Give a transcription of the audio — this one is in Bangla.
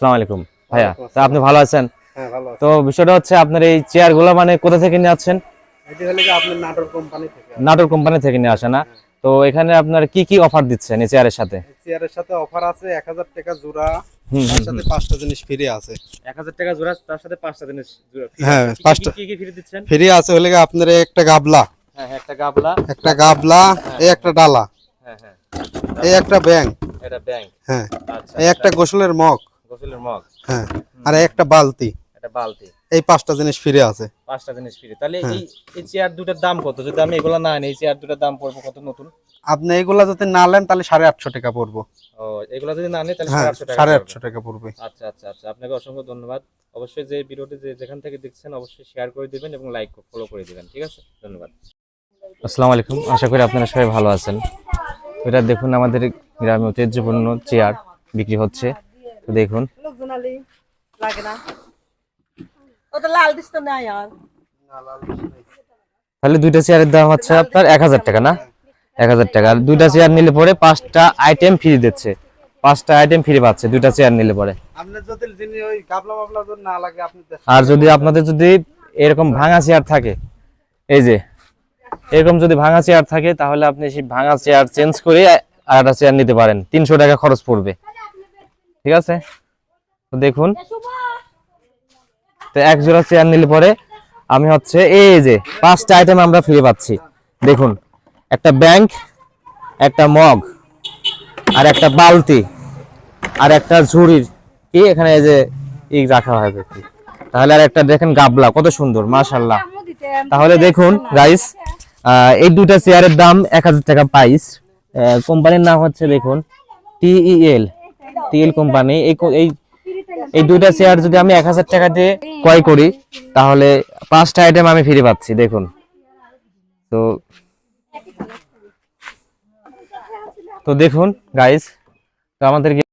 আসসালামু আলাইকুম ভাইয়া, তো আপনি ভালো আছেন? হ্যাঁ, ভালো আছি। তো বিষয়টা হচ্ছে আপনার এই চেয়ারগুলো মানে কোথা থেকে নিয়ে আসছেন? এটি হলো কি আপনার নাটোর কোম্পানি থেকে আসে। নাটোর কোম্পানি থেকে নিয়ে আসে না? তো এখানে আপনার কি কি অফার দিচ্ছেন এই চেয়ারের সাথে? এই চেয়ারের সাথে অফার আছে 1000 টাকা জোড়া, হুম তার হুম সাথে হুম। 5টা জিনিস ফ্রি আছে। 1000 টাকা জোড়া, তার সাথে 5টা জিনিস জোড়া ফ্রি হ্যাঁ, আছে। কি 5টা কি কি ফ্রি দিচ্ছেন? ফ্রি আছে হলে কি আপনার একটা গাবলা, হ্যাঁ হ্যাঁ, একটা গাবলা, একটা গাবলা, এই একটা ডালা, হ্যাঁ হ্যাঁ, এই একটা ব্যাং, এটা ব্যাংক, হ্যাঁ, আচ্ছা এই একটা গোসলের মগ, গোসলের মগ, হ্যাঁ, আর এই একটা বালতি, এটা বালতি, এই 5টা জিনিস ফ্রি আছে। 5টা জিনিস ফ্রি। তাহলে হ্যাঁ। এই এই চেয়ার দুটার দাম কত? যদি আমি এগুলো না নিই, এই চেয়ার দুটার দাম পড়বে কত নতুন? আপনি এইগুলা যদি না নেন তাহলে 850 টাকা পড়বো। ও, এগুলো যদি না নিই তাহলে হ্যাঁ, 850 টাকা পড়বে। 850 টাকা পড়বে। আচ্ছা আচ্ছা আচ্ছা, আপনাকে অসংখ্য ধন্যবাদ। অবশ্যই যে ভিডিওটি যেখান থেকে দেখছেন অবশ্যই শেয়ার করে দিবেন এবং লাইক ফলো করে দিবেন, ঠিক আছে? ধন্যবাদ। আসসালামু আলাইকুম, আশা করি আপনারা সবাই ভালো আছেন। এটা দেখুন, আমাদের গ্রামে ঐতিহ্যপূর্ণ চেয়ার বিক্রি হচ্ছে। তো দেখুন, তাহলে দুইটা চেয়ারের দাম হচ্ছে আপনার 1000 টাকা না? 1000 টাকা। আর দুইটা চেয়ার নিলে পরে 5টা আইটেম ফ্রি দিচ্ছে, 5টা আইটেম ফ্রি পাচ্ছে দুইটা চেয়ার নিলে পরে। আপনার যদি যিনি ওই গাবলা বাবলা যদি না লাগে আপনি আর যদি আপনাদের যদি এরকম ভাঙা চেয়ার থাকে, এই যে এরকম যদি ভাঙা চেয়ার থাকে, তাহলে আপনি সেই ভাঙা চেয়ার চেঞ্জ করে আর একটা চেয়ার নিতে পারেন, 300 টাকা খরচ পড়বে, ঠিক আছে? তো দেখুন, তো এক জোড়া চেয়ার নিলে পরে আমি হচ্ছে এই যে 5টা আইটেম আমরা ফ্রি পাচ্ছি। দেখুন, একটা ব্যাংক, একটা মগ, আর একটা বালতি, আর একটা ঝুড়ির কি এখানে এই যে রাখা হয় ব্যক্তি। তাহলে আর একটা দেখেন গাবলা, কত সুন্দর, মাশাআল্লাহ। তাহলে দেখুন গাইস, এই দুটা চেয়ারের দাম 1000 টাকা প্রাইস। কোম্পানির নাম হচ্ছে দেখুন টিইএল, টিএল কোম্পানি। এই দুইটা চেয়ার যদি আমি 1000 টাকা দিয়ে ক্রয় করি, তাহলে 5টা আইটেম আমি ফ্রি পাচ্ছি। দেখুন, তো তো দেখুন গাইস, তো আমাদের